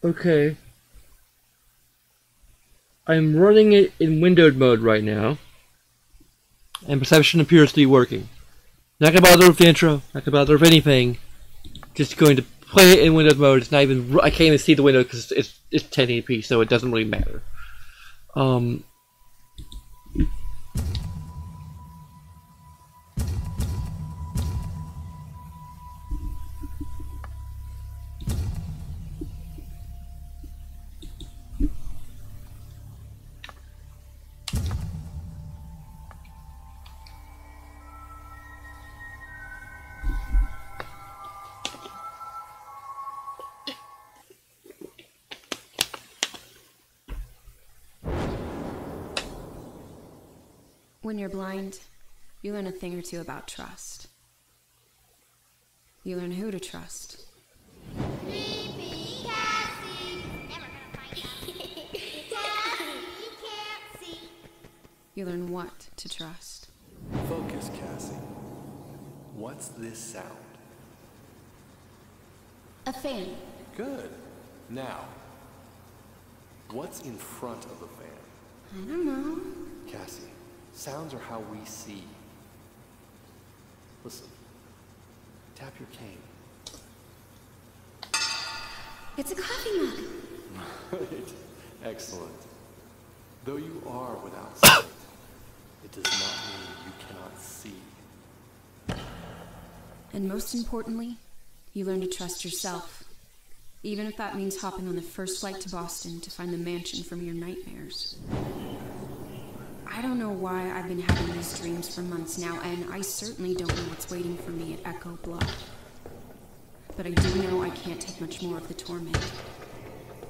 Okay. I'm running it in windowed mode right now, and perception appears to be working. Not gonna bother with the intro, not gonna bother with anything. Just going to play it in windowed mode. It's not even. I can't even see the window because it's 1080p, so it doesn't really matter. Um. When you're blind, you learn a thing or two about trust. You learn who to trust. Sleepy Cassie, never gonna find out. Cassie can't see. You learn what to trust. Focus, Cassie. What's this sound? A fan. Good. Now, what's in front of the fan? I don't know. Cassie, sounds are how we see. Listen. Tap your cane. It's a coffee mug. Right. Excellent. Though you are without sight, it does not mean you cannot see. And most importantly, you learn to trust yourself. Even if that means hopping on the first flight to Boston to find the mansion from your nightmares. I don't know why I've been having these dreams for months now, and I certainly don't know what's waiting for me at Echo Bluff. But I do know I can't take much more of the torment.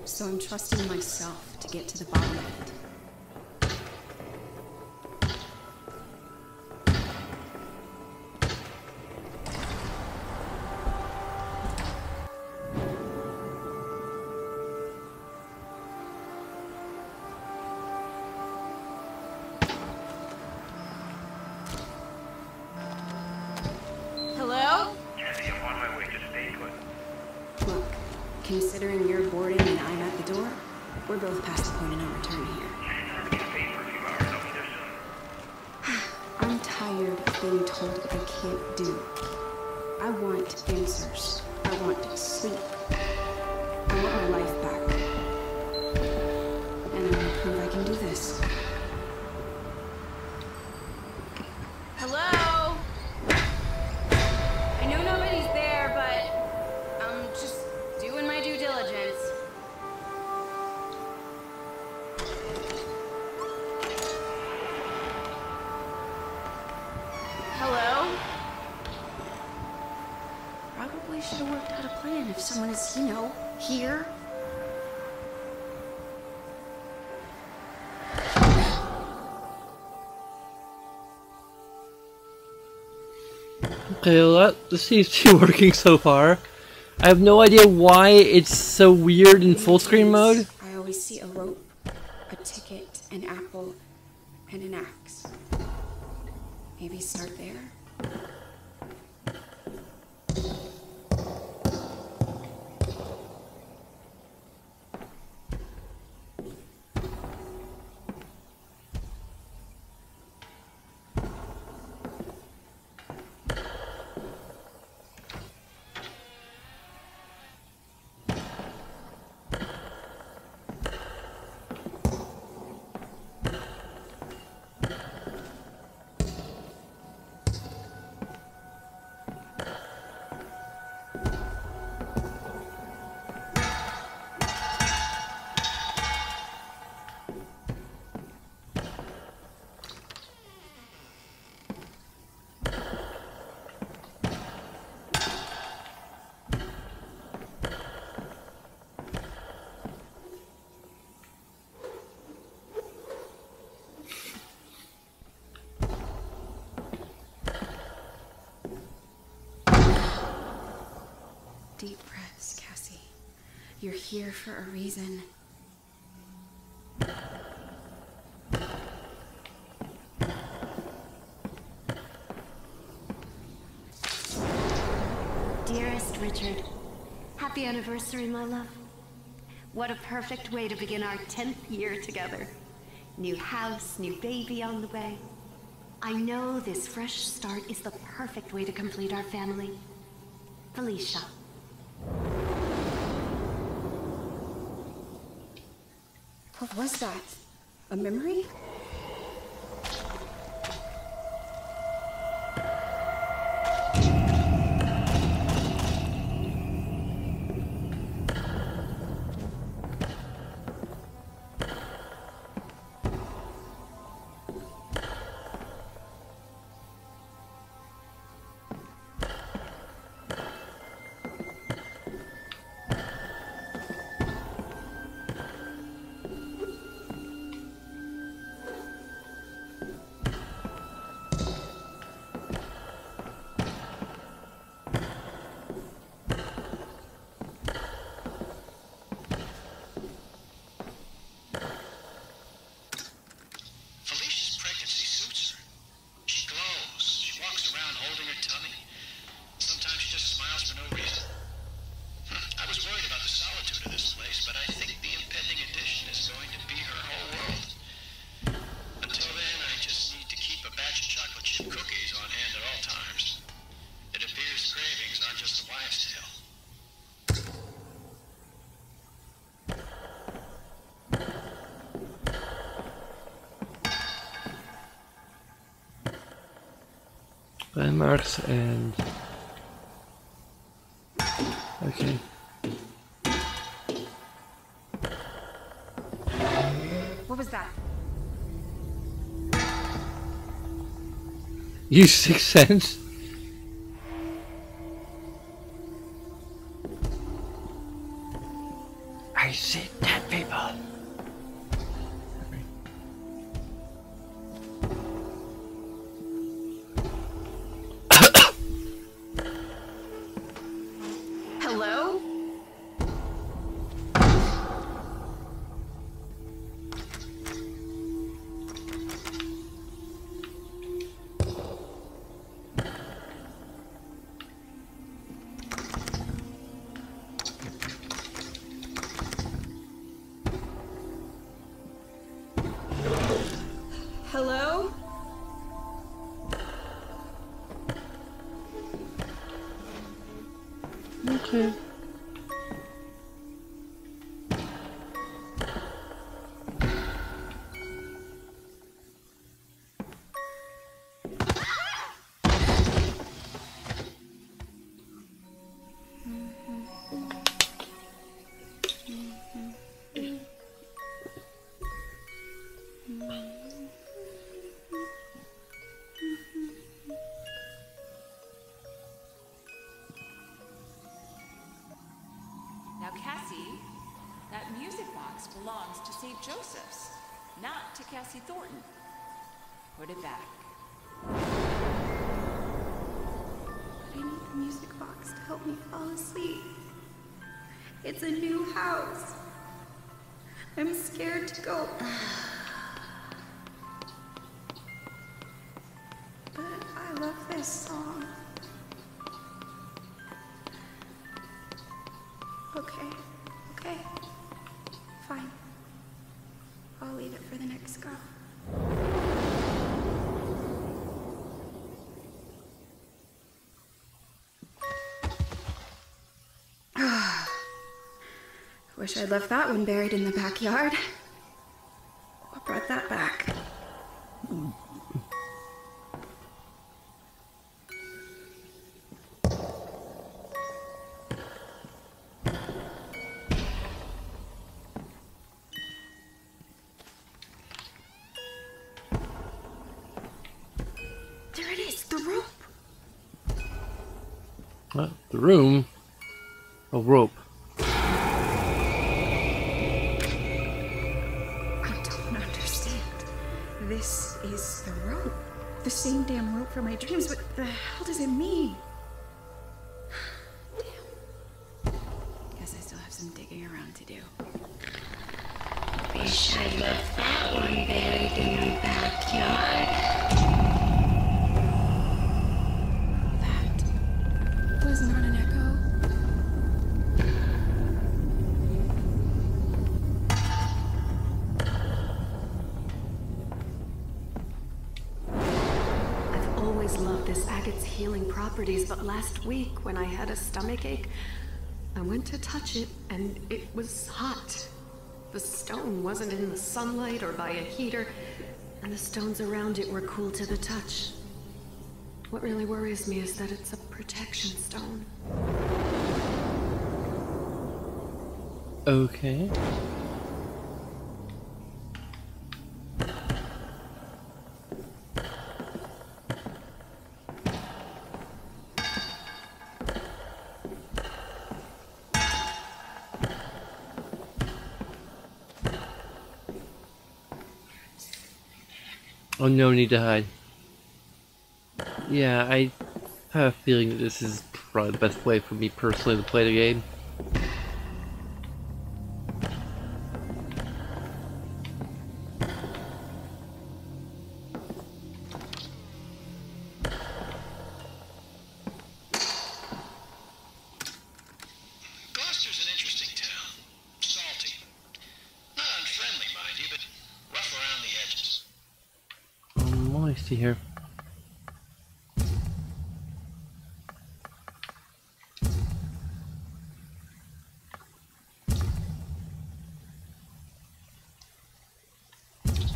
So I'm trusting myself to get to the bottom of it. Hello? Cassie, I'm on my way. Just stay put. Look, considering you're boarding and I'm at the door, we're both past the point of no return here. I'm gonna get paid for a few hours. I'll be there soon. I'm tired of being told what I can't do. I want answers. I want sleep. I want my life back. And I want to prove I can do this. Hello? I know nobody's there, but I'm just doing my due diligence. Hello? Probably should have worked out a plan if someone is, you know, here. Okay, well this seems to be working so far. I have no idea why it's so weird in full screen mode. I always see a rope, a ticket, an apple, and an axe. Maybe start there. Deep breaths, Cassie. You're here for a reason. Dearest Richard, happy anniversary, my love. What a perfect way to begin our 10th year together. New house, new baby on the way. I know this fresh start is the perfect way to complete our family. Felicia. What was that? A memory? Felicia's pregnancy suits her. She glows. She walks around holding her tummy. Sometimes she just smiles for no reason. I was worried about the solitude of this place, but I think the impending addition is going to be her whole world. Until then, I just need to keep a batch of chocolate chip cookies on hand at all times. It appears cravings aren't just a wives' tale. Landmarks and... Okay. What was that? Use Sixth Sense? I see dead people. Hello? Hello? Okay. Now, Cassie, that music box belongs to St. Joseph's, not to Cassie Thornton. Put it back. I need the music box to help me fall asleep. It's a new house. I'm scared to go. But I love this song. Okay. Fine. I'll leave it for the next girl. Wish I'd left that one buried in the backyard. What brought that back? There it is, the rope. What? The room? A rope. I don't understand. This is the rope. The same damn rope from my dreams. What the hell does it mean? Damn. Guess I still have some digging around to do. Wish I left that one buried in the backyard. That was not an echo. love this agate's healing properties, but last week when I had a stomach ache, I went to touch it and it was hot. The stone wasn't in the sunlight or by a heater, and the stones around it were cool to the touch. What really worries me is that it's a protection stone. Okay. Oh, no need to hide. Yeah, I have a feeling that this is probably the best way for me personally to play the game. Gloucester's an interesting town. Salty. Not unfriendly, mind you, but rough around the edges. Let me see here.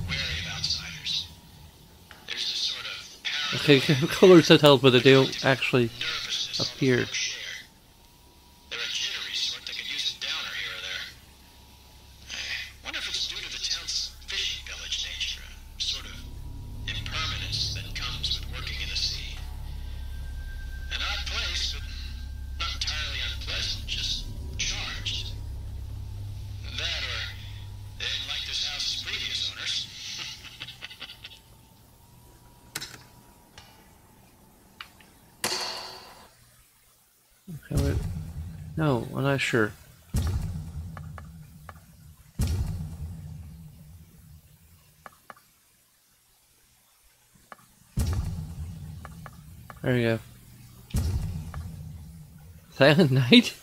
Wary of outsiders. There's this sort of Okay, color subtitles, but they don't actually nervousness appear. folk share. They're a jittery sort that could use a downer here or there. Wonder if it's due to the town's fishing village nature, a sort of impermanence that comes with working in the sea. An odd place, but not entirely unpleasant, just charged. That or they didn't like this house's previous owners. Okay, wait. No, I'm not sure. There we go. Silent Night?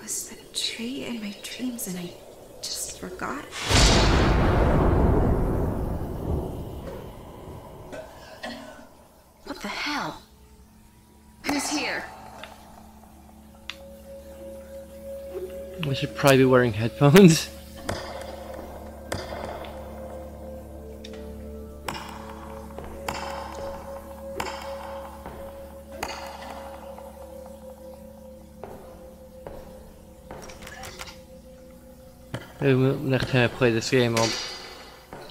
Was the tree in my dreams and I just forgot? What the hell? Who's here? I should probably be wearing headphones. Maybe next time I play this game, I'll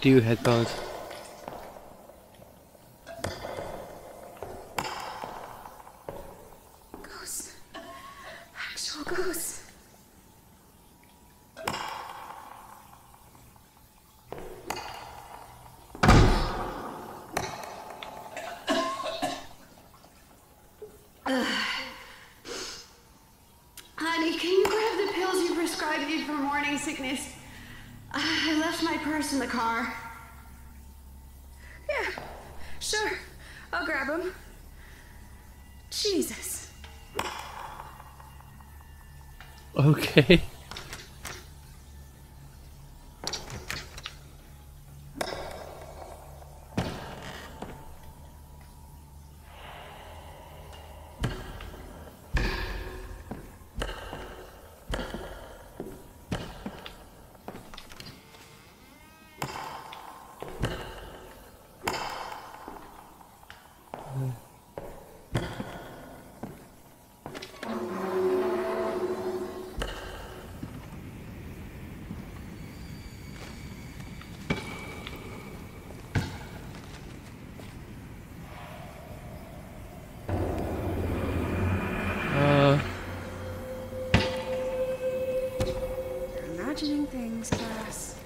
do headphones. Ghosts. Actual ghosts. Honey, can you grab the pills you prescribed me for morning sickness? I left my purse in the car. Yeah, sure. I'll grab them. Jesus. Okay. Thanks, Cass.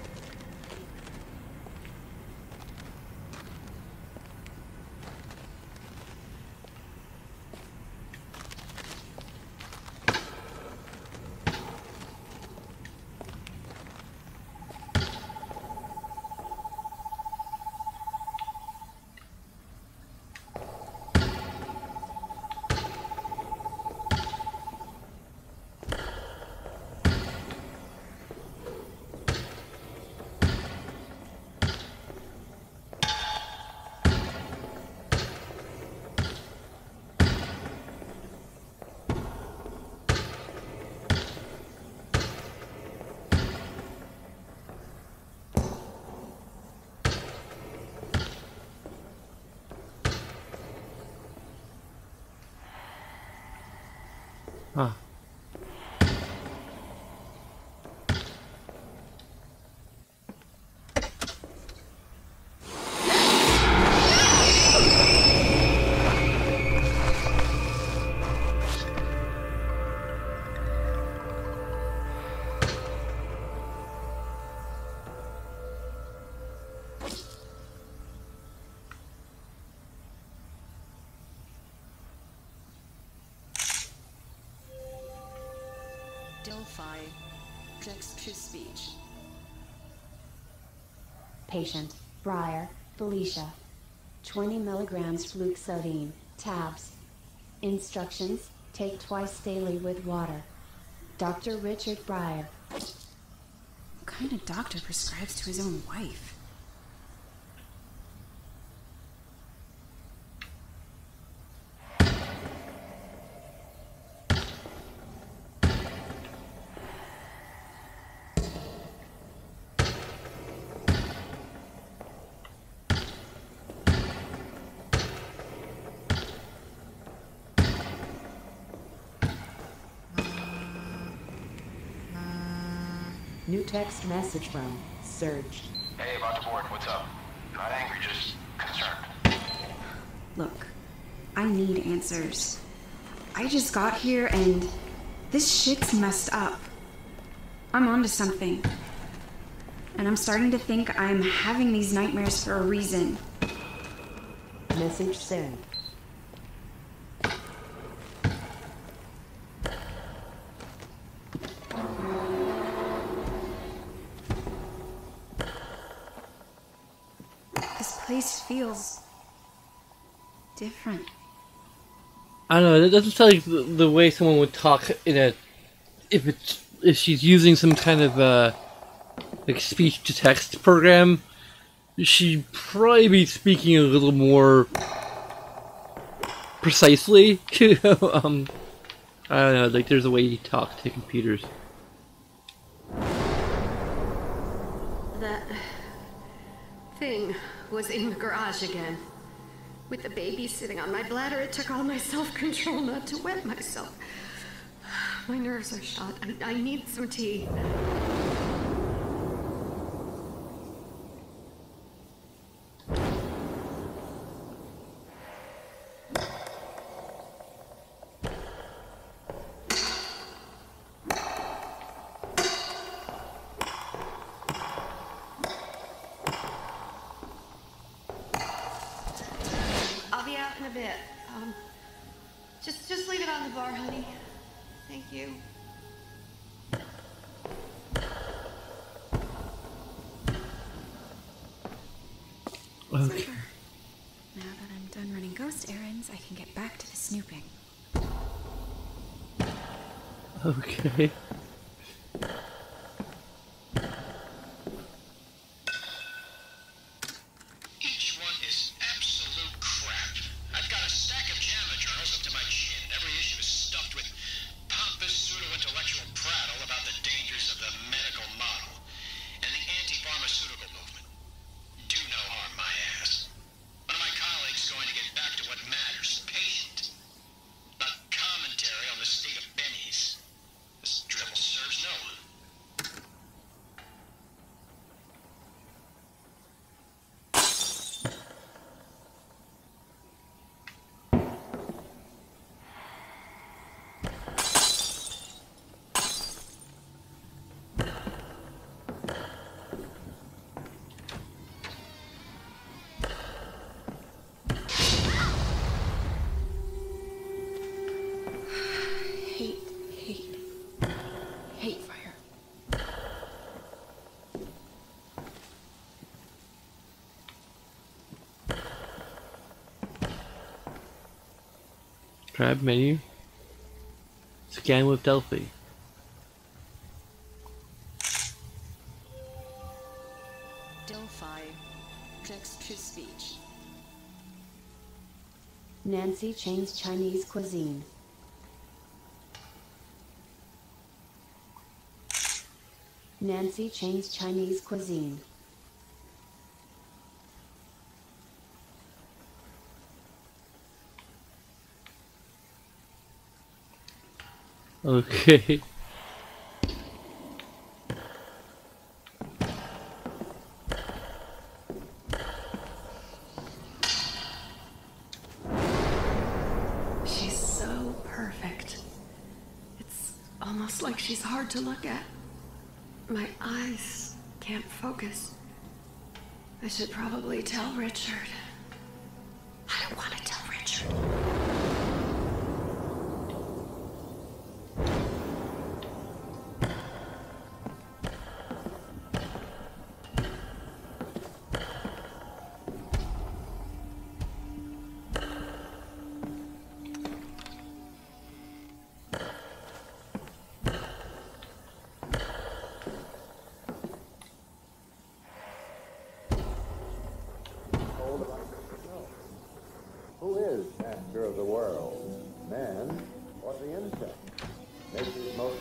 Huh. Delphi. Dextrous speech. Patient, Briar, Felicia. 20 milligrams fluoxetine, tabs. Instructions, take twice daily with water. Dr. Richard Briar. What kind of doctor prescribes to his own wife? New text message from Serge. Hey, about to board. What's up? Not angry, just concerned. Look, I need answers. I just got here and this shit's messed up. I'm onto something. And I'm starting to think I'm having these nightmares for a reason. Message sent. This place feels different. I don't know. It doesn't sound like the way someone would talk in a if she's using some kind of like speech to text program. She'd probably be speaking a little more precisely. You know, I don't know. Like there's a way you talk to computers. That thing was in the garage again. With the baby sitting on my bladder, it took all my self-control not to wet myself. My nerves are shot. I need some tea. I'll be out in a bit. Just leave it on the bar, honey. Thank you. Okay. Now that I'm done running ghost errands, I can get back to the snooping. Okay. Each one is absolute crap. I've got a stack of JAMA journals up to my chin. Every issue is stuffed with pompous pseudo-intellectual prattle about the dangers of the medical model and the anti-pharmaceutical movement. Do no harm, my ass. One of my colleagues is going to get back to what matters, patient. Not commentary on the state of Benny's. This drivel Tab menu. Scan with Delphi. Delphi. Text to speech. Nancy Chang's Chinese cuisine. Nancy Chang's Chinese cuisine. Okay. She's so perfect. It's almost like she's hard to look at. My eyes can't focus. I should probably tell Richard. I don't want to tell Richard. Who is master of the world? Man or the insect? Nature's most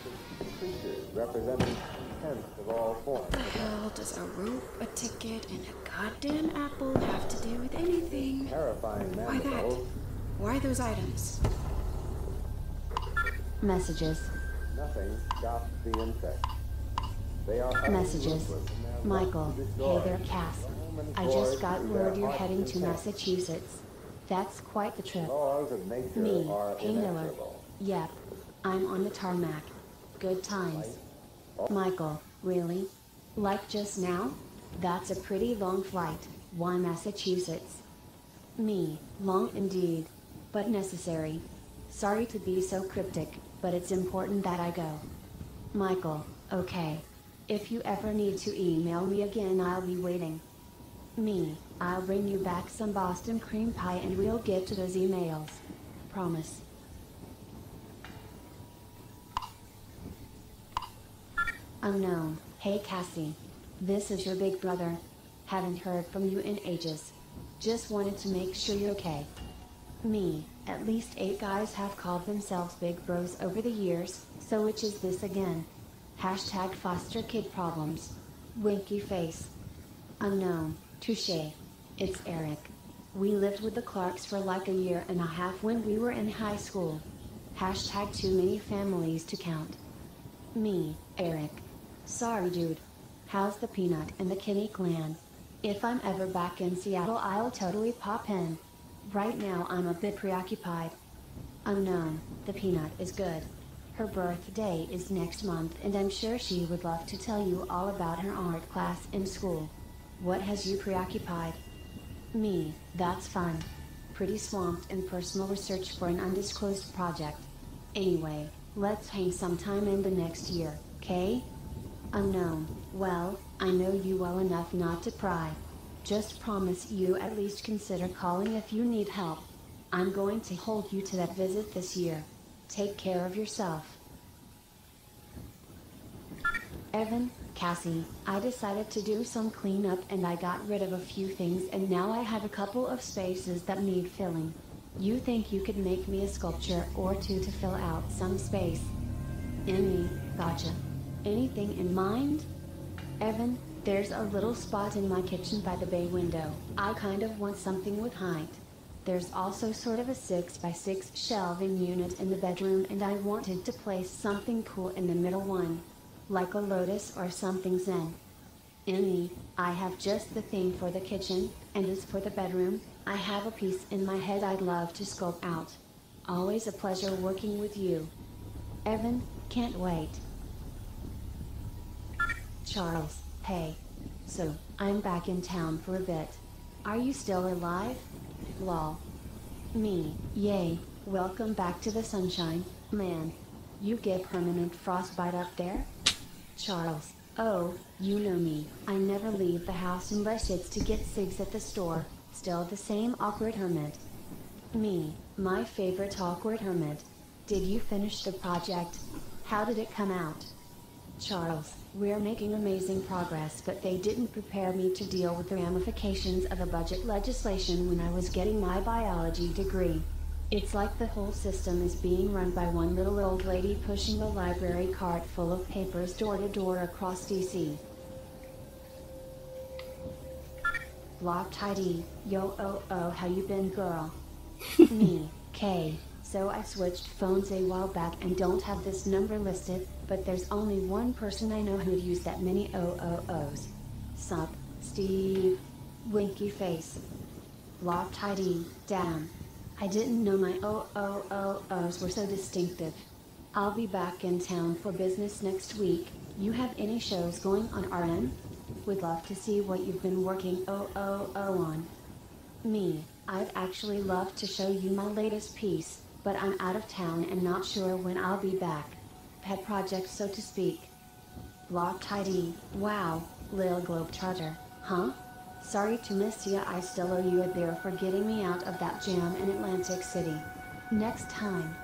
creatures representing tenth of all forms. What the hell does a rope, a ticket, and a goddamn apple have to do with anything? Terrifying Why that? mammal. Why those items? Messages. Nothing stops the insect. They are Messages. Michael, hey there, Cass. I just got word you're heading to Massachusetts. That's quite the trip. Laws of nature Me, are Hey Miller. inexorable. Yep, I'm on the tarmac. Good times. Michael, really? Like just now? That's a pretty long flight. Why Massachusetts? Me, long indeed, but necessary. Sorry to be so cryptic, but it's important that I go. Michael, okay. If you ever need to email me again, I'll be waiting. Me, I'll bring you back some Boston cream pie and we'll get to those emails. Promise. Unknown. Hey Cassie. This is your big brother. Haven't heard from you in ages. Just wanted to make sure you're okay. Me, at least 8 guys have called themselves big bros over the years, so which is this again? Hashtag foster kid problems. Winky face. Unknown. Touché. It's Eric. We lived with the Clarks for like a year and a half when we were in high school. Hashtag too many families to count. Me, Eric. Sorry dude. How's the Peanut and the Kinney clan? If I'm ever back in Seattle, I'll totally pop in. Right now I'm a bit preoccupied. Unknown. The Peanut is good. Her birthday is next month and I'm sure she would love to tell you all about her art class in school. What has you preoccupied? Me, that's fun. Pretty swamped in personal research for an undisclosed project. Anyway, let's hang sometime in the next year, okay? Unknown. Well, I know you well enough not to pry. Just promise you at least consider calling if you need help. I'm going to hold you to that visit this year. Take care of yourself. Evan, Cassie, I decided to do some cleanup and I got rid of a few things and now I have a couple of spaces that need filling. You think you could make me a sculpture or two to fill out some space? Gotcha. Anything in mind? Evan, there's a little spot in my kitchen by the bay window. I kind of want something with height. There's also sort of a 6x6 shelving unit in the bedroom and I wanted to place something cool in the middle one. Like a lotus or something zen. I have just the thing for the kitchen, and as for the bedroom, I have a piece in my head I'd love to sculpt out. Always a pleasure working with you. Evan, can't wait. Charles, hey. So, I'm back in town for a bit. Are you still alive? Lol. Me, yay, welcome back to the sunshine, man. You get permanent frostbite up there? Charles, oh, you know me, I never leave the house unless it's to get cigs at the store, still the same awkward hermit. Me, my favorite awkward hermit. Did you finish the project? How did it come out? Charles, we're making amazing progress, but they didn't prepare me to deal with the ramifications of a budget legislation when I was getting my biology degree. It's like the whole system is being run by one little old lady pushing a library cart full of papers door to door across DC. Locked ID, yo how you been, girl? Me, Kay. So I switched phones a while back and don't have this number listed, but there's only one person I know who'd use that many OOOs. Sup, Steve. Winky face. Locked ID, damn. I didn't know my OOOs were so distinctive. I'll be back in town for business next week. You have any shows going on RN? Would love to see what you've been working on. Me, I'd actually love to show you my latest piece, but I'm out of town and not sure when I'll be back. Pet project, so to speak. Locked ID, wow, Lil Globetrotter, huh? Sorry to miss ya, I still owe you a beer for getting me out of that jam in Atlantic City. Next time.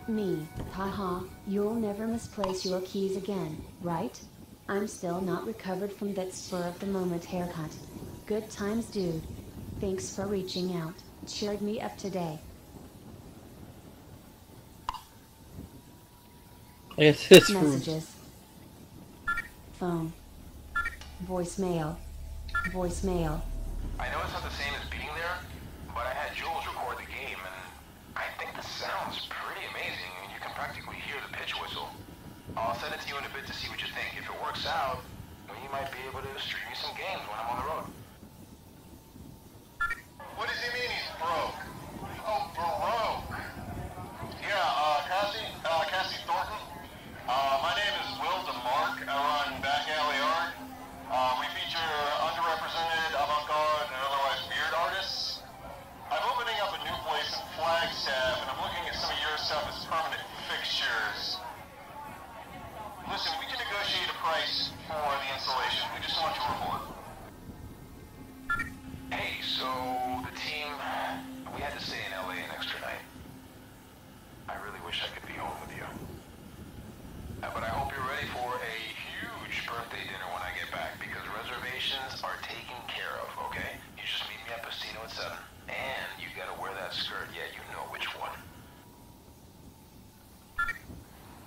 Me, haha, you'll never misplace your keys again, right? I'm still not recovered from that spur-of-the-moment haircut. Good times, dude. Thanks for reaching out. Cheered me up today. I guess it's Messages. Phone. Voicemail. Voicemail. I know it's not the same as being there, but I had Jules record the game, and I think the sound's pretty amazing. I mean, you can practically hear the pitch whistle. I'll send it to you in a bit to see what you think. If it works out, well, you might be able to stream me some games when I'm on the road. What does he mean he's broke? Oh, broke. Yeah, Cassie Thornton. My name is Will DeMark. I run Back Alley Art. We feature underrepresented, avant-garde, and otherwise weird artists. I'm opening up a new place in Flagstaff, and I'm looking at some of your stuff as permanent fixtures. Listen, we can negotiate a price for the installation. We just want your report. Hey, so the team, we had to stay in LA an extra night. I really wish I could be home with you. But I hope you're ready for a huge birthday dinner when I get back, because reservations are taken care of, okay? You just meet me at Pacino at 7. And you gotta wear that skirt. Yeah, you know which one.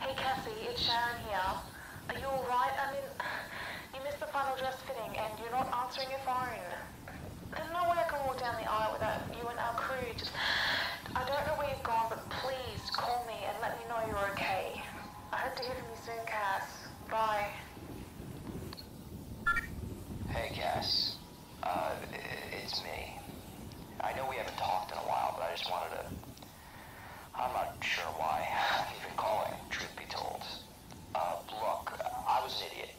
Hey Cassie, it's Sharon here. Are you alright? I mean, you missed the final dress fitting and you're not answering your phone. There's no way I can walk down the aisle without you and our crew. Just, I don't know where you've gone, but please call me and let me know you're okay. I hope to hear from you soon, Cass. Bye. Hey, Cass. It's me. I know we haven't talked in a while, but I just wanted to... I'm not sure why I'm even calling, truth be told. Look, I was an idiot.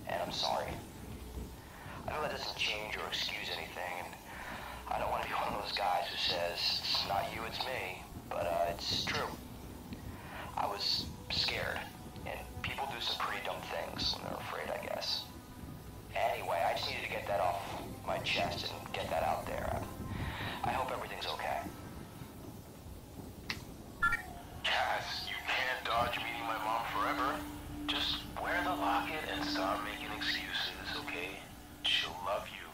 And I'm sorry. I know that doesn't change or excuse anything, and I don't want to be one of those guys who says, it's not you, it's me. But, it's true. I was scared, and people do some pretty dumb things when they're afraid, I guess. Anyway, I just needed to get that off my chest and get that out there. I hope everything's okay. Cass, you can't dodge meeting my mom forever. Just wear the locket and stop making excuses, okay? She'll love you.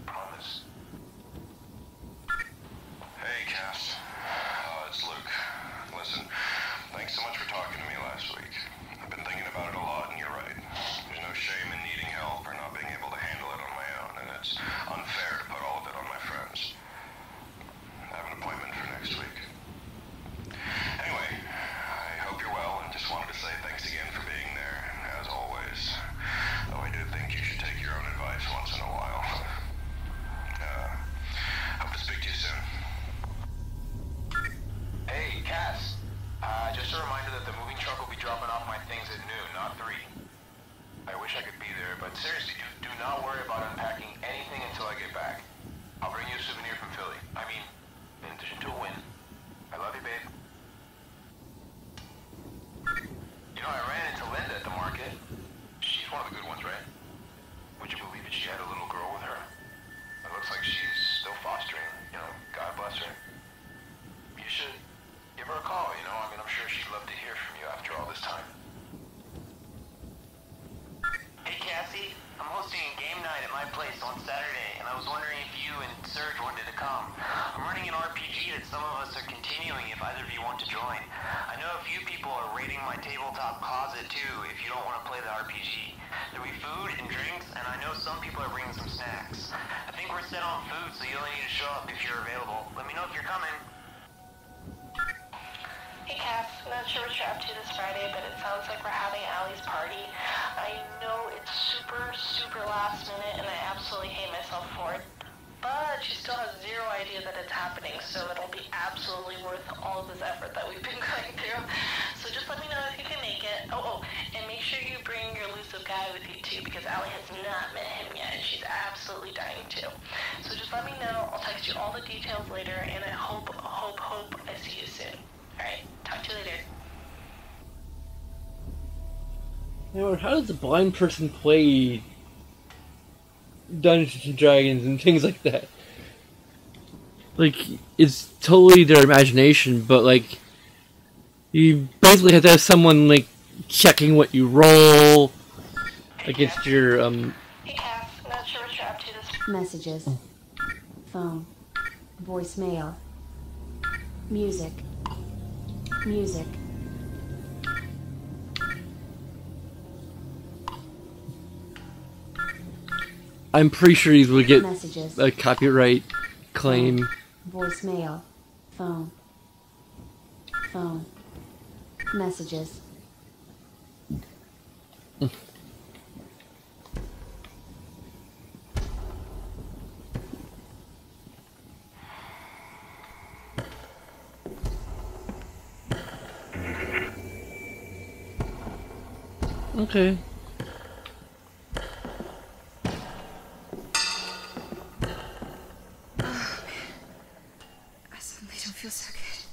Promise. Hey, Cass. It's Luke. Listen, thanks so much for talking to me last week. I've been thinking about it a lot, and you're right. There's no shame in needing help or not being able to handle it on my own, and it's unfair to put all of it on my friends. I have an appointment for next week. Anyway, I hope you're well, and just wanted to say thanks again for being there, as always. Though I do think you should take your own advice once in a while. Hope to speak to you soon. Hey, Cass. Just a reminder that the moving truck will be dropping off my things at noon, not 3. I wish I could be there, but seriously, do not worry about unpacking anything until I get back. I'll bring you a souvenir from Philly. I mean, in addition to a win. I love you, babe. You know, I ran into Linda at the market. She's one of the good ones, right? Would you believe it? She had a little girl with her. It looks like she's still fostering. You know, God bless her. continuing if either of you want to join. I know a few people are raiding my tabletop closet too if you don't want to play the RPG. There'll be food and drinks, and I know some people are bringing some snacks. I think we're set on food, so you only need to show up if you're available. Let me know if you're coming. Hey Cass, not sure what you're up to this Friday, but it sounds like we're having Allie's party. I know it's super last minute, and I absolutely hate myself for it. But she still has zero idea that it's happening, so it'll be absolutely worth all of this effort that we've been going through. So just let me know if you can make it. Oh, and make sure you bring your elusive guy with you too, because Allie has not met him yet, and she's absolutely dying to. So just let me know. I'll text you all the details later, and I hope I see you soon. Alright, talk to you later. How does a blind person play Dungeons and Dragons and things like that? Like, it's totally their imagination, but like, you basically have to have someone like checking what you roll against your Hey Cass, not sure what you're up to this. Messages. Phone. Voicemail. Music. Music. I'm pretty sure these will get Messages. a copyright claim. Voicemail. Phone. Phone. Messages. Okay. I suddenly don't feel so good.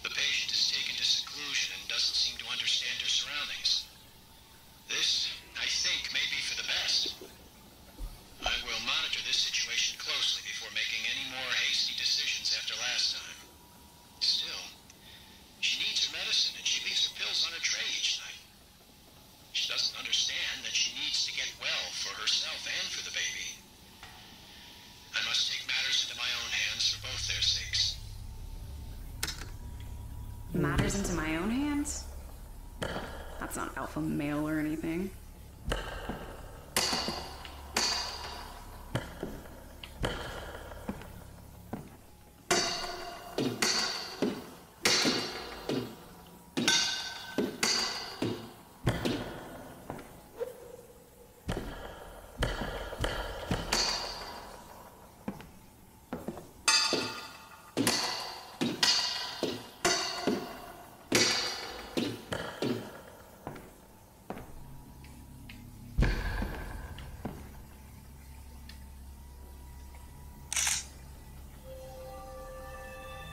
The patient is taken to seclusion and doesn't seem to understand her surroundings. This, I think, may be for the best. I will monitor this situation closely before making any more hasty decisions after last time. Still, she needs her medicine and she leaves her pills on a tray each night. She doesn't understand that she needs to get well for herself and for the baby. I must take matters into my own hands for both their sakes. Matters into my own hands? That's not alpha male or anything.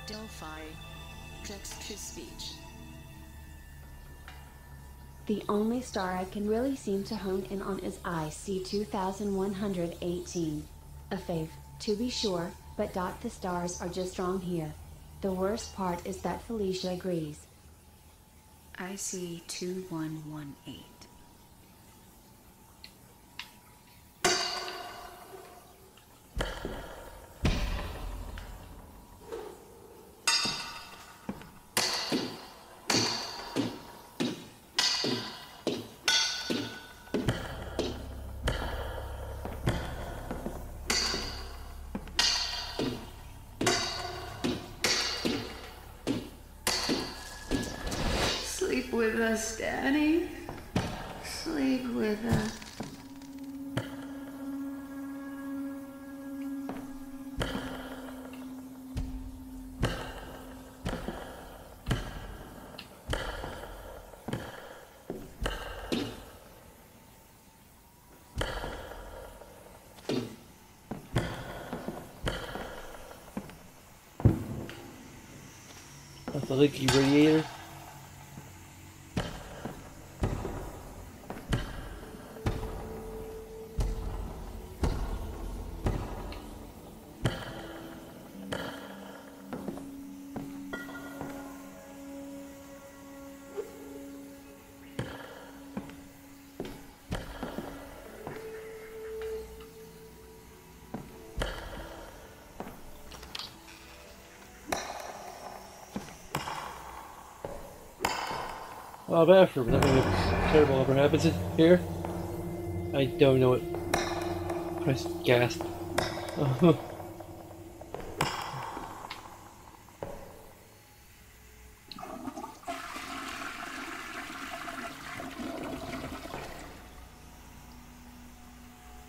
Delphi, text-to-speech. The only star I can really seem to hone in on is IC 2118. A fave, to be sure, but the stars are just wrong here. The worst part is that Felicia agrees. IC 2118. Sleep with us, Daddy. Sleep with us. That's a leaky radiator. Oh, bathroom. Nothing terrible ever happens in here. I don't know what. Press gasp.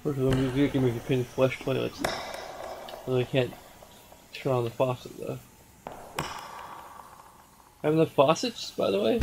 First of all, you can make you pin flush toilets. Although I can't turn on the faucet though. Having the faucets, by the way?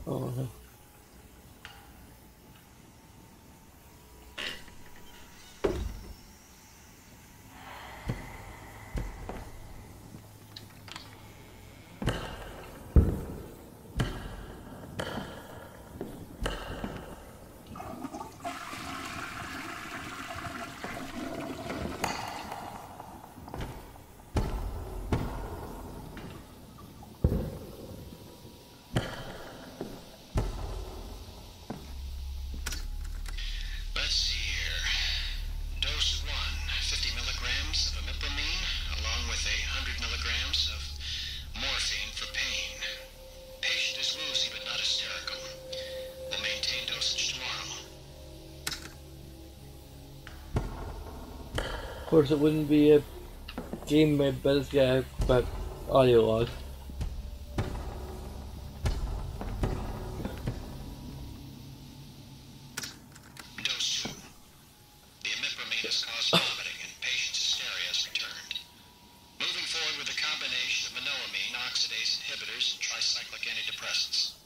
Oh no. Let's see here. Dose 1, 50 milligrams of imipramine, along with 100 milligrams of morphine for pain. Patient is woozy but not hysterical. We'll maintain dosage tomorrow. Of course, it wouldn't be a game made by this guy, but audio log. Dose 2. The imipramine has caused vomiting and patient's hysteria has returned. Moving forward with a combination of monoamine, oxidase inhibitors, and tricyclic antidepressants.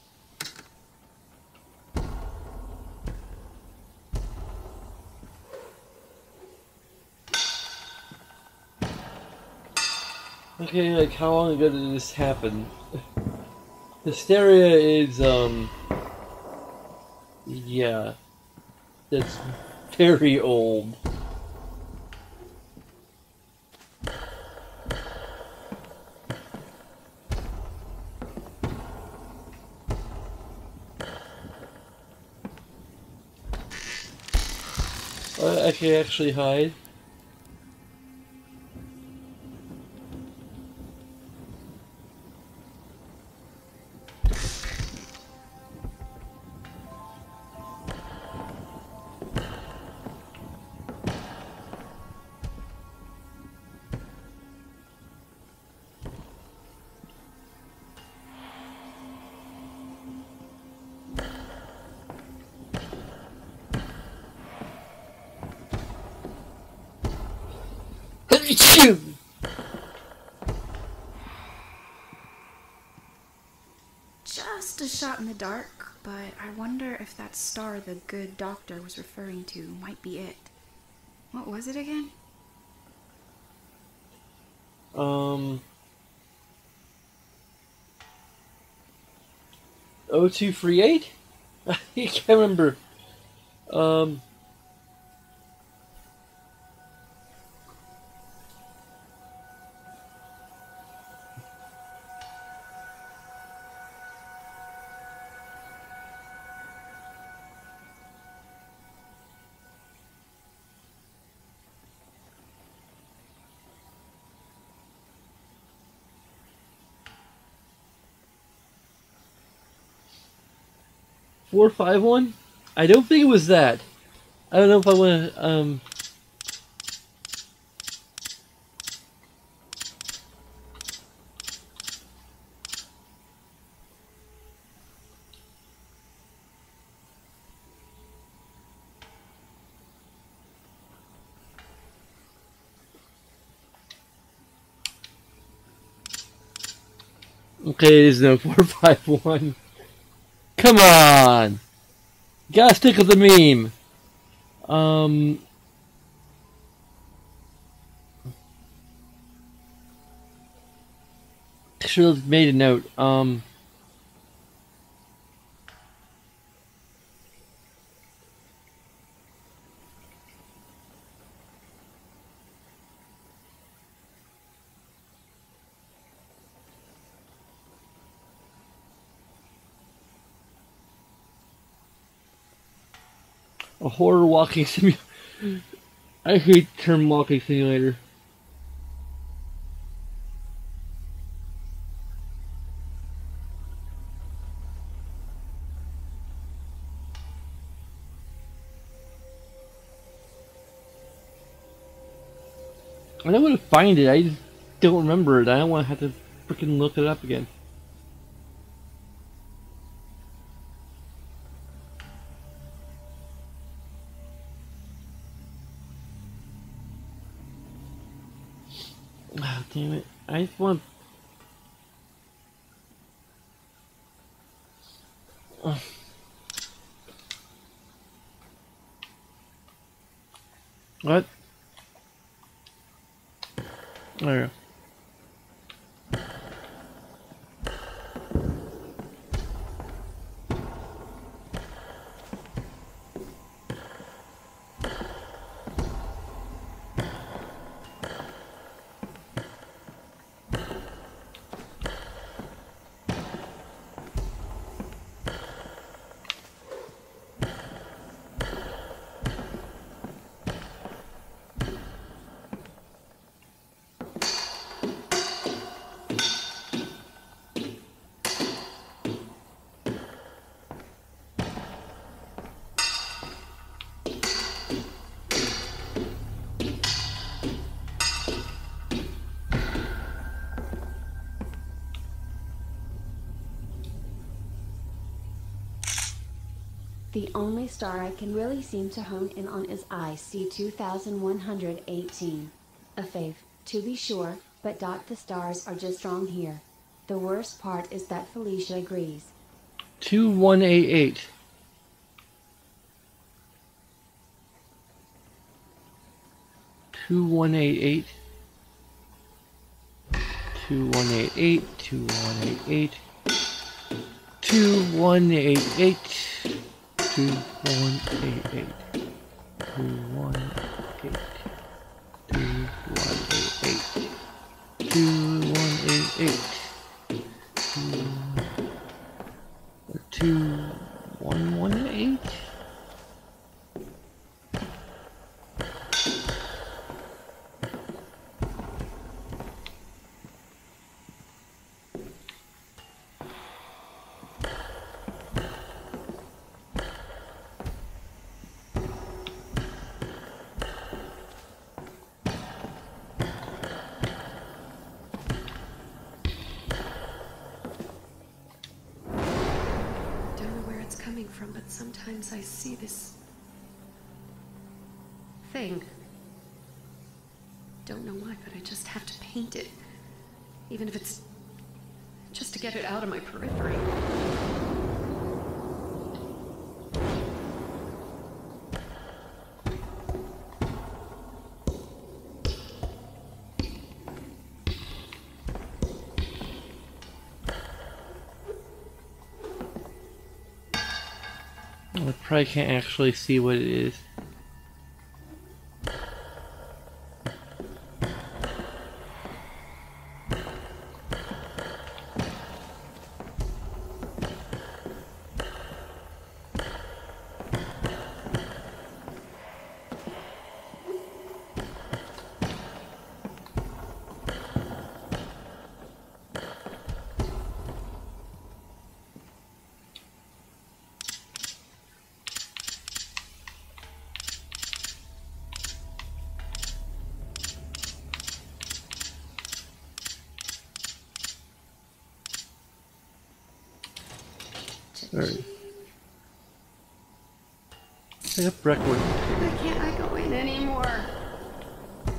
Okay, like how long ago did this happen? Hysteria is, yeah. That's very old. I can actually hide. Just a shot in the dark, but I wonder if that star the good doctor was referring to might be it. What was it again? 0238? I can't remember. Four, 5, 1? I don't think it was that. I don't know if I want to, 'Kay, it is no 451. Come on! You gotta stick with the meme. Should have made a note. A horror walking simulator. I hate the term walking simulator. I know where to find it, I just don't remember it. I don't want to have to freaking look it up again. Oh, damn it. I just want... What? There you go. The only star I can really seem to hone in on is IC 2118. A fave, to be sure, but the stars are just wrong here. The worst part is that Felicia agrees. 2188. Two one eight eight. 2188. 2188. 2188. 2188. 2188. 2188. 2118. From, but sometimes I see this thing. Don't know why, but I just have to paint it, even if it's just to get it out of my periphery. I probably can't actually see what it is. Alright. Pick up record. Why can't I go in anymore?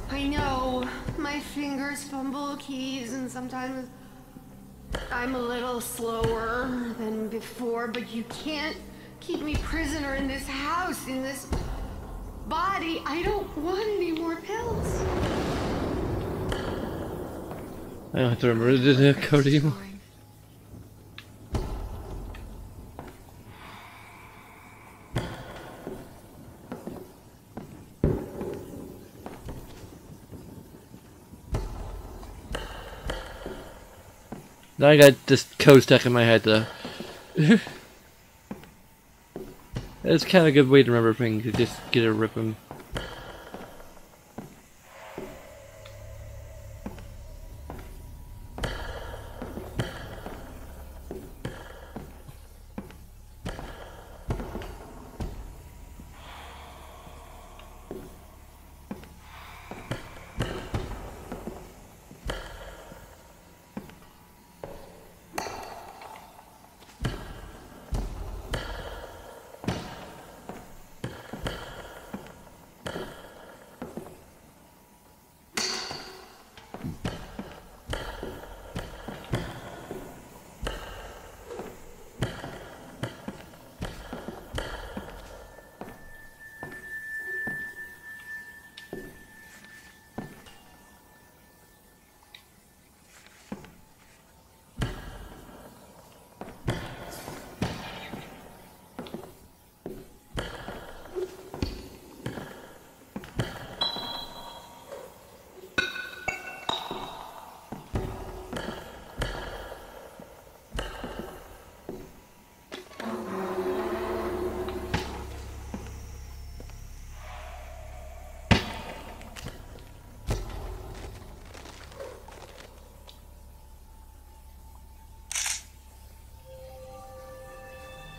I know my fingers fumble keys and sometimes I'm a little slower than before, but you can't keep me prisoner in this house, in this body. I don't want any more pills. I don't have to remember the code anymore. Now I got this code stuck in my head though. It's kind of a good way to remember things, to just get a rip 'em.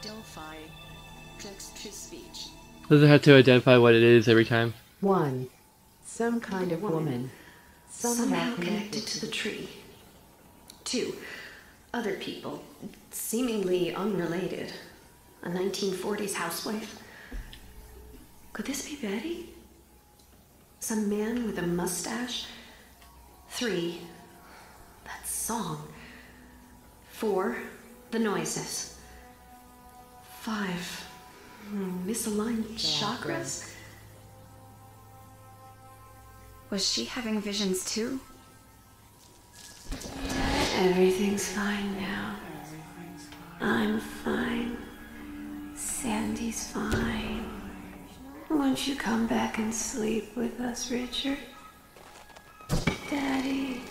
Delphi, text-to-speech. Does it have to identify what it is every time? 1. Some kind of woman. Somehow connected to the tree. 2. Other people, seemingly unrelated. A 1940s housewife. Could this be Betty? Some man with a mustache? 3. That song. 4. The noises. 5. Misaligned chakras. Was she having visions too? Everything's fine now. I'm fine. Sandy's fine. Won't you come back and sleep with us, Richard? Daddy.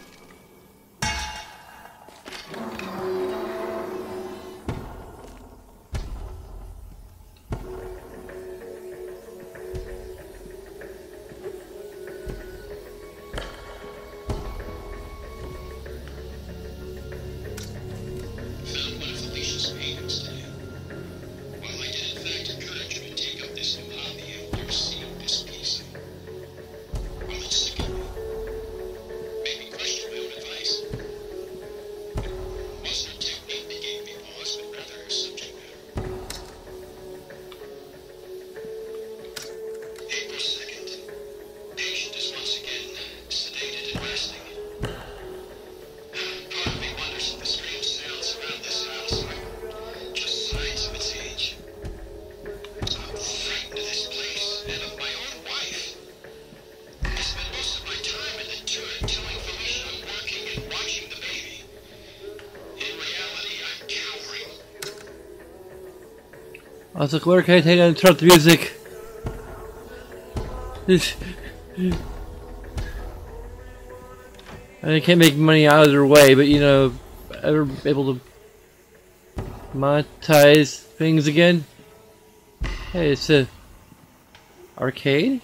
I was like, where can I take and turn up the music? I can't make money either way, but you know, ever able to monetize things again? Hey, it's a arcade?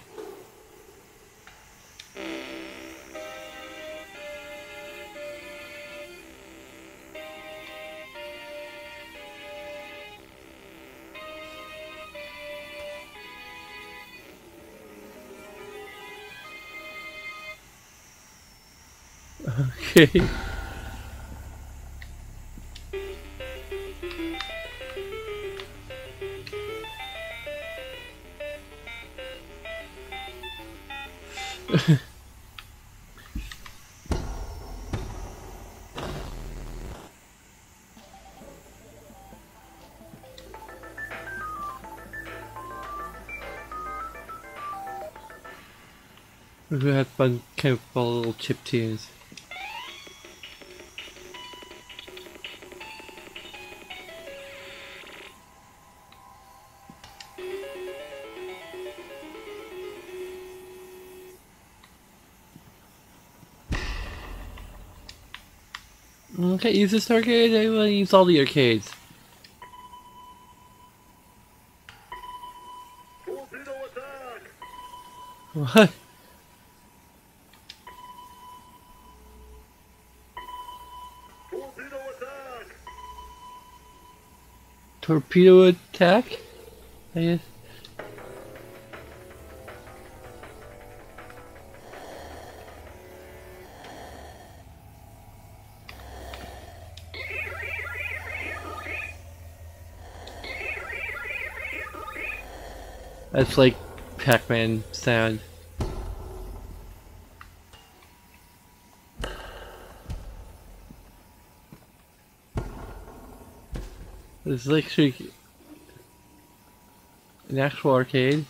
Okay. We had fun kind of all little chip tunes. Okay, use this arcade. I want to use all the arcades. What? Torpedo attack? I guess. That's like Pac-Man sound. It's like an actual arcade.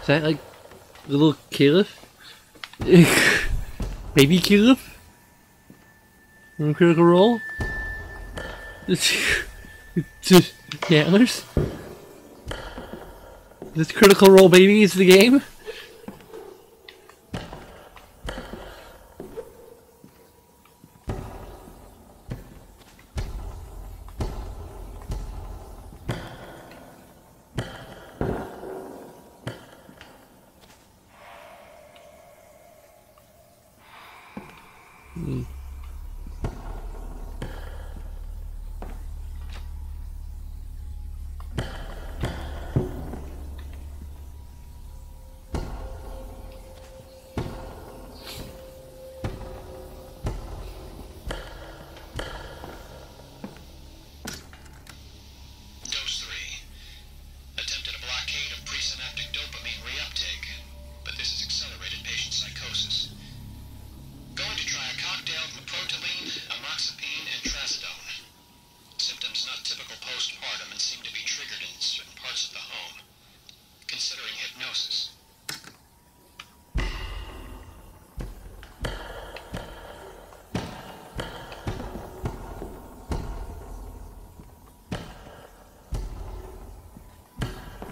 Is that like little Caliph? Baby Caliph? From Critical Role? Just antlers? This Critical Role baby is the game?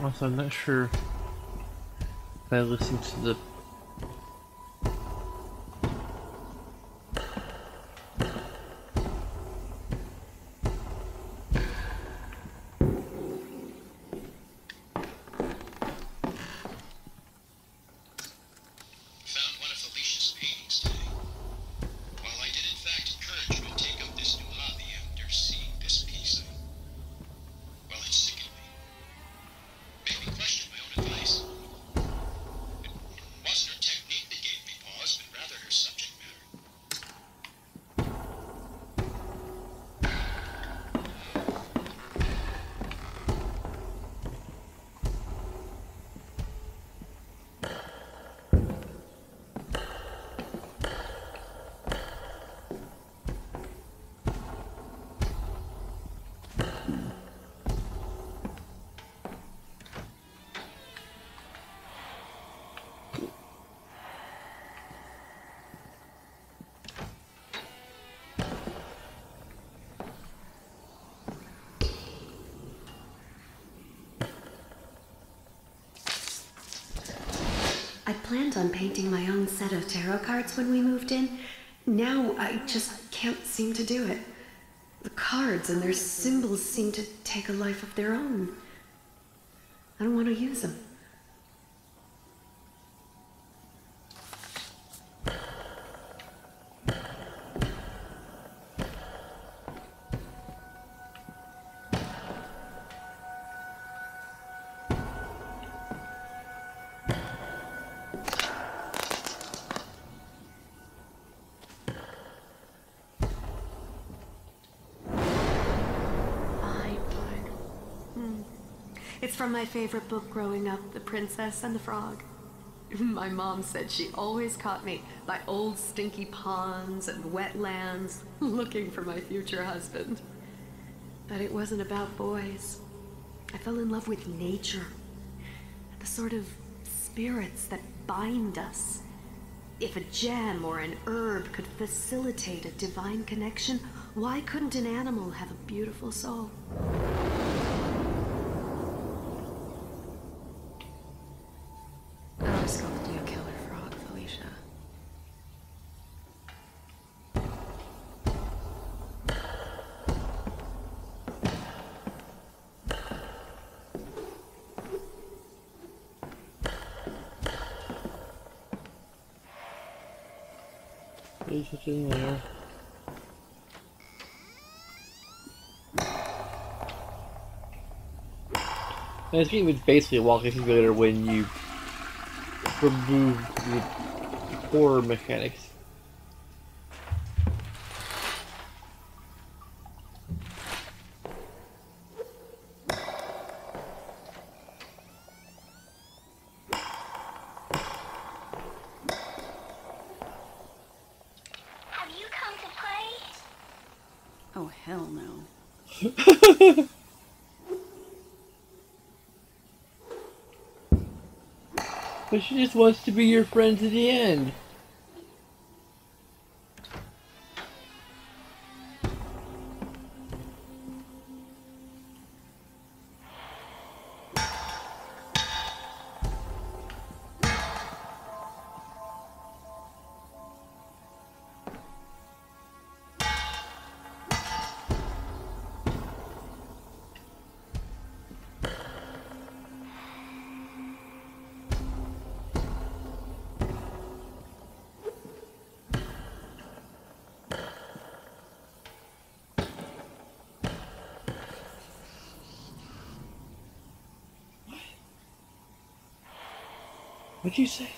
Also, I'm not sure if I listened to the I planned on painting my own set of tarot cards when we moved in. Now I just can't seem to do it. The cards and their symbols seem to take a life of their own. I don't want to use them. It's from my favorite book growing up, The Princess and the Frog. My mom said she always caught me by old stinky ponds and wetlands looking for my future husband. But it wasn't about boys. I fell in love with nature, the sort of spirits that bind us. If a gem or an herb could facilitate a divine connection, why couldn't an animal have a beautiful soul? I'll just go with you, killer frog, Felicia. There's what's in there. And this game is basically a walking simulator when you remove the horror mechanics. Have you come to play? Oh, hell no. But she just wants to be your friend to the end. What'd you say?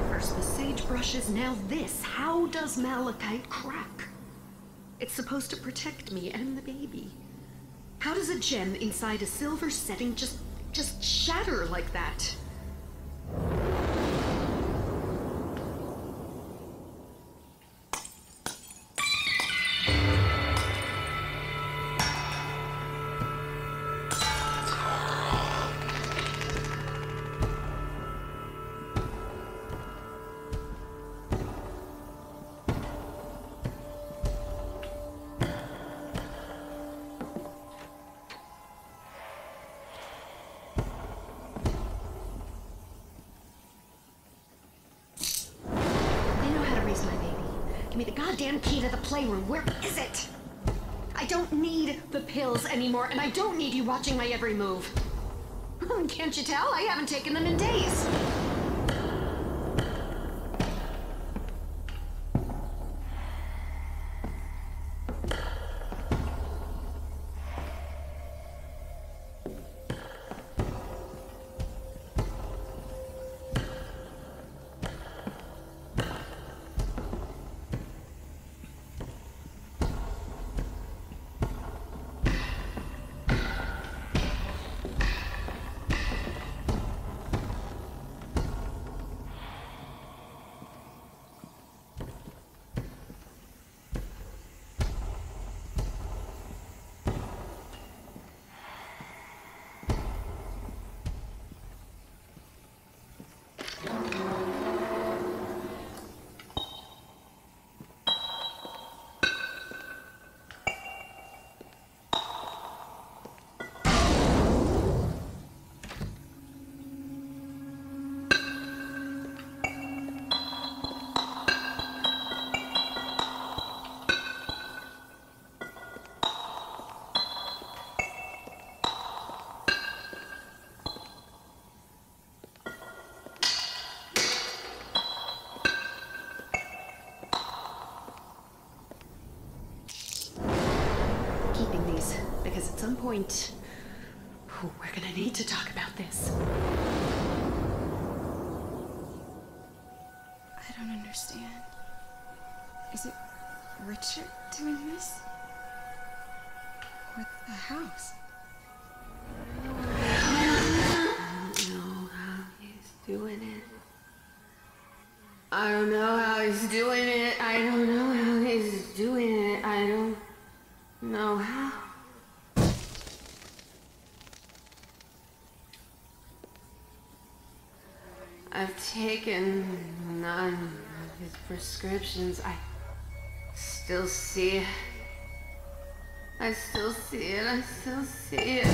First the sagebrushes, now this. How does malachite crack? It's supposed to protect me and the baby. How does a gem inside a silver setting just shatter like that? Give me the goddamn key to the playroom. Where is it? I don't need the pills anymore, and I don't need you watching my every move. Can't you tell? I haven't taken them in days. point. Oh, we're gonna need to talk about this. I don't understand. Is it Richard doing this? Or the house? I don't know how he's doing it. I don't know how he's doing it. I don't know how he's doing it. I don't know how. I've taken none of his prescriptions. I still see it. I still see it. I still see it.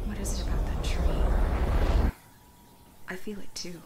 What is it about that tree? I feel it too.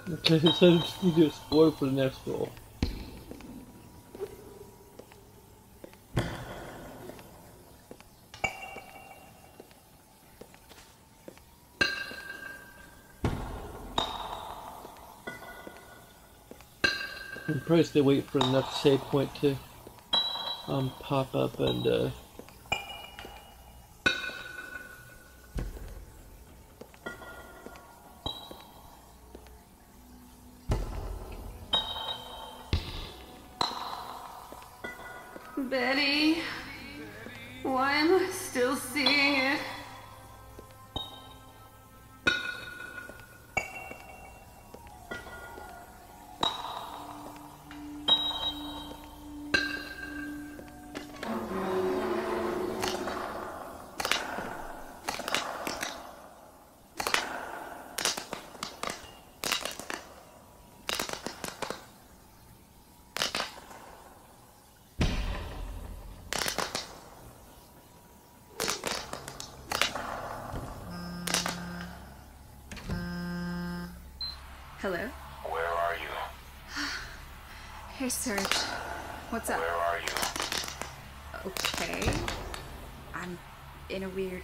Okay, so I just need to explore for the next roll. And probably still wait for the next save point to pop up and Betty, why am I still seeing it? Hello? Where are you? Hey, Serge. What's up? Where are you? Okay. I'm in a weird...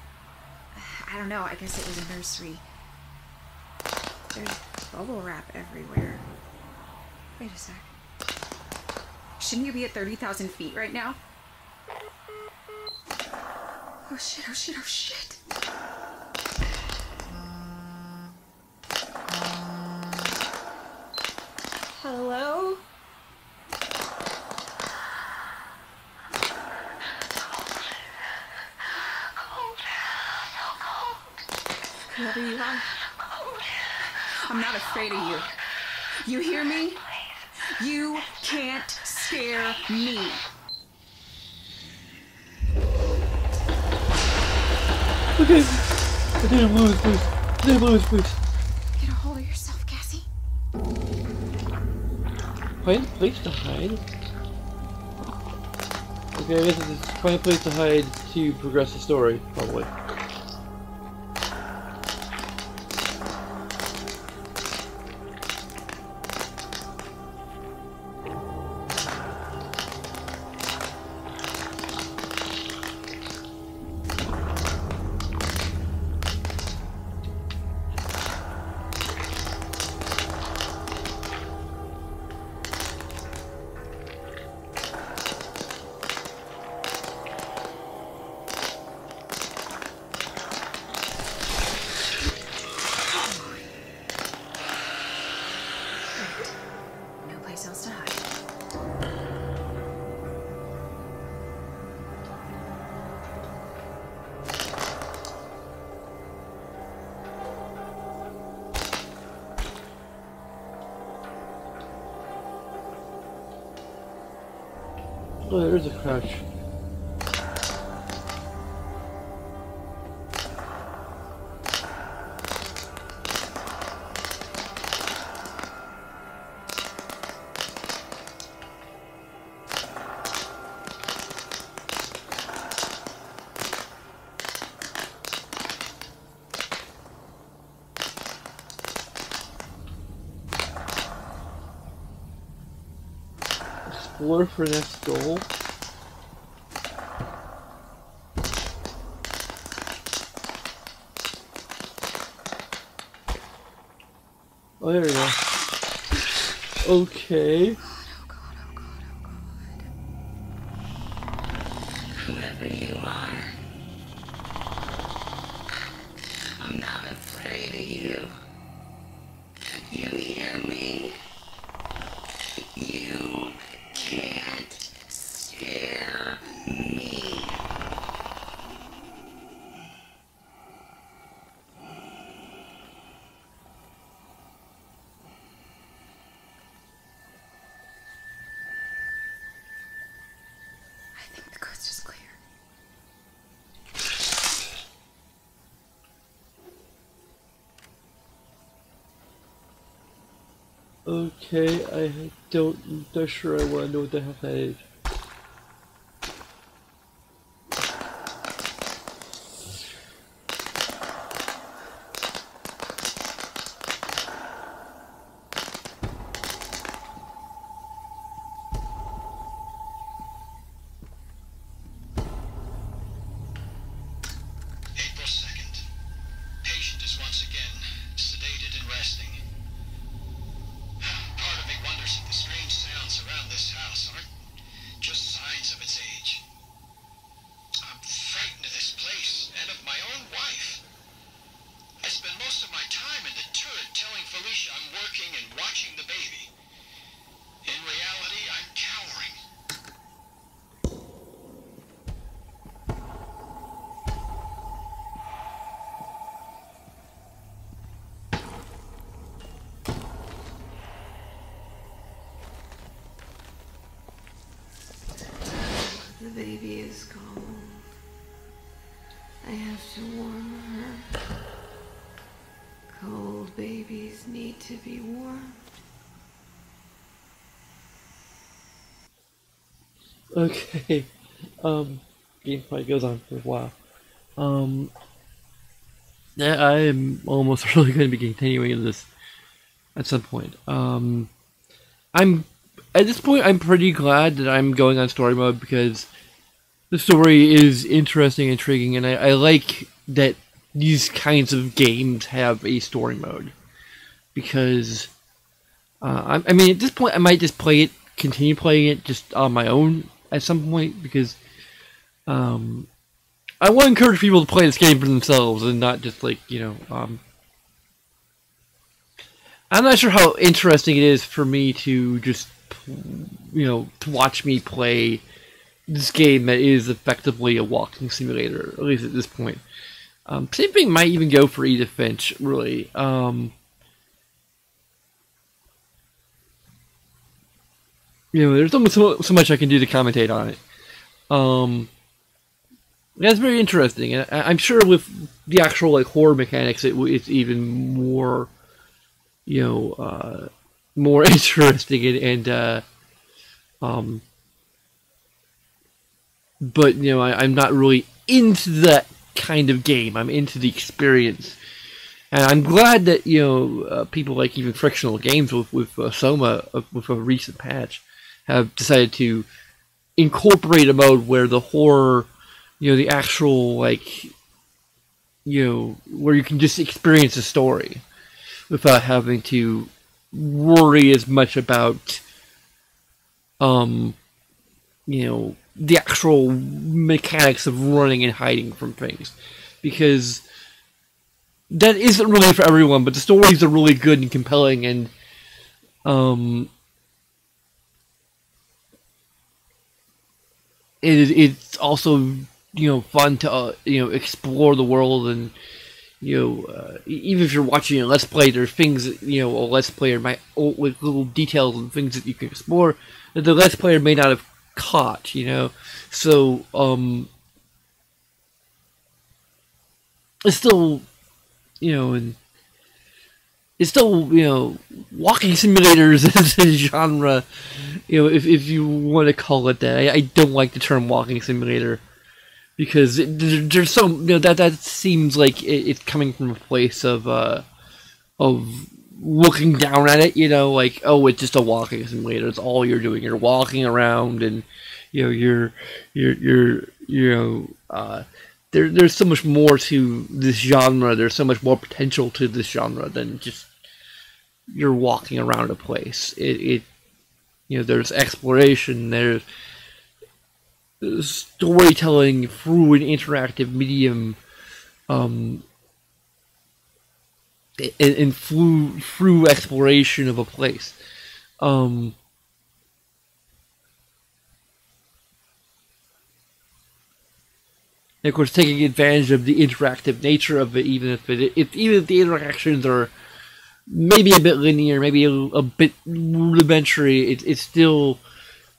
I don't know, I guess it was a nursery. There's bubble wrap everywhere. Wait a sec. Shouldn't you be at 30,000 feet right now? Oh shit, oh shit, oh shit. Hello? Whoever you are, I'm not afraid of you. You hear me? You can't scare me. okay. I didn't lose, please. I didn't lose, please. Get a hold of yourself, Cassie. Find a place to hide? Okay, I guess it's just find a place to hide to progress the story, probably. No place else to hide. Oh, there's a crouch. explore for next goal. Oh, there we go. Okay. Whoever you are, I'm not afraid of you. You hear me? You can't scare me. I think the coast is clear. Okay, not sure I want to know what the hell that is. April 2nd. Patient is once again sedated and resting. Part of me wonders if the strange sounds around this house aren't just signs of its age. I'm frightened of this place and of my own wife. I spend most of my time in the turret telling Felicia I'm working and watching the baby. In reality, I'm cowering. The baby is cold. I have to warm her. Cold babies need to be warmed. Okay. Game probably goes on for a while. Yeah, I am almost really going to be continuing this at some point. At this point, I'm pretty glad that I'm going on story mode because the story is interesting, intriguing, and I like that these kinds of games have a story mode. Because, I mean, at this point, I might just continue playing it just on my own at some point, because I want to encourage people to play this game for themselves and not just, like, I'm not sure how interesting it is for me to just, to watch me play this game that is effectively a walking simulator, at least at this point. Same thing might even go for Edith Finch, really. There's only so much I can do to commentate on it. That's very interesting, and I'm sure with the actual horror mechanics, it's even more, more interesting but I'm not really into that kind of game. I'm into the experience, and I'm glad that people like even Frictional Games with Soma with a recent patch have decided to incorporate a mode where the horror, the actual where you can just experience the story without having to worry as much about the actual mechanics of running and hiding from things, because that isn't really for everyone, but the stories are really good and compelling, and it's also fun to explore the world, and even if you're watching a Let's Play, there's things that, a Let's Player might, with little details and things that you can explore that the Let's Player may not have caught, so, it's still, and it's still, walking simulators as a genre, if you want to call it that. I don't like the term walking simulator, because there's so, that seems like it's coming from a place of looking down at it, you know, like, oh, it's just a walking simulator. It's all you're doing. You're walking around, and you know, there's so much more to this genre. There's so much more potential to this genre than just you're walking around a place. You know, there's exploration. There's storytelling through an interactive medium. And through exploration of a place. And of course, taking advantage of the interactive nature of it, even if the interactions are maybe a bit linear, maybe a bit rudimentary, it still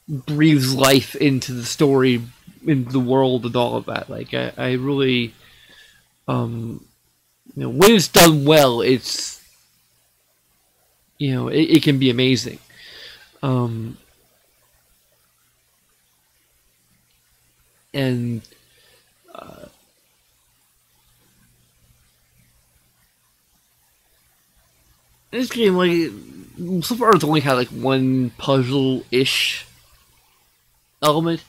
breathes life into the story, into the world, and all of that. Like, I really, you know, when it's done well, it's, you know, it can be amazing. And this game, like, so far it's only had like one puzzle-ish element.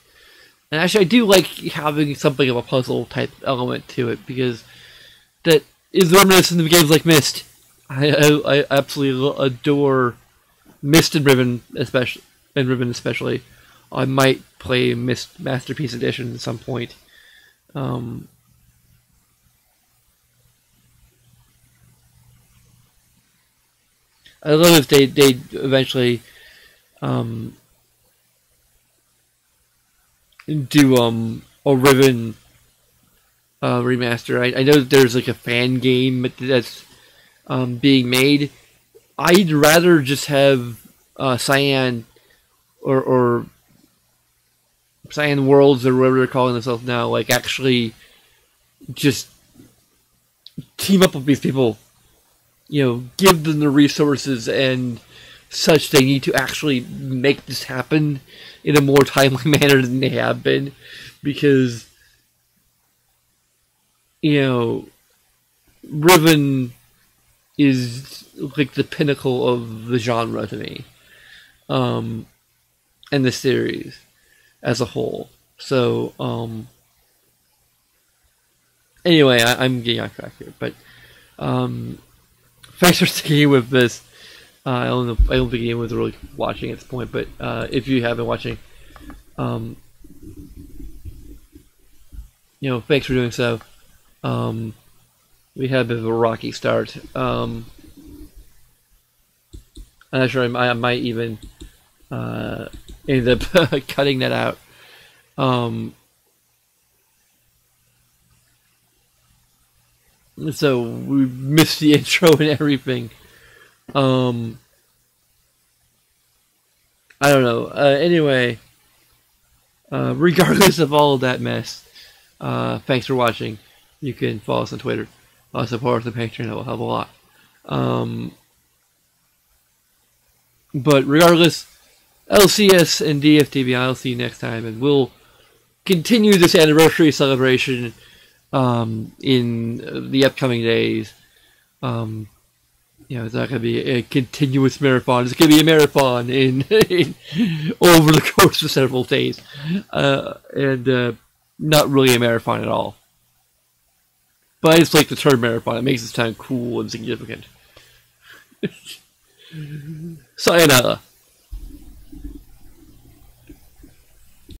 And actually I do like having something of a puzzle type element to it, because that is reminiscent of games like Myst. I absolutely adore Myst and Riven especially. I might play Myst Masterpiece Edition at some point. I love if they eventually do a Riven remaster. I know that there's like a fan game that's being made. I'd rather just have Cyan or Cyan Worlds or whatever they're calling themselves now, like, actually just team up with these people. You know, give them the resources and such they need to actually make this happen in a more timely manner than they have been, because, you know, Riven is like the pinnacle of the genre to me, and the series as a whole. So, anyway, I'm getting off track here, but thanks for sticking with this. I don't think anyone was really watching at this point, but if you have been watching, you know, thanks for doing so. We had a bit of a rocky start. I'm not sure I might even end up cutting that out. So we missed the intro and everything. I don't know. Anyway, regardless of all of that mess, thanks for watching. You can follow us on Twitter. Support us on Patreon. That will help a lot. But regardless, LCS and DFTV, I'll see you next time, and we'll continue this anniversary celebration in the upcoming days. You know, it's not going to be a continuous marathon. It's going to be a marathon in over the course of several days, and not really a marathon at all. But I just like the term marathon. It makes it sound cool and significant. Sayonara.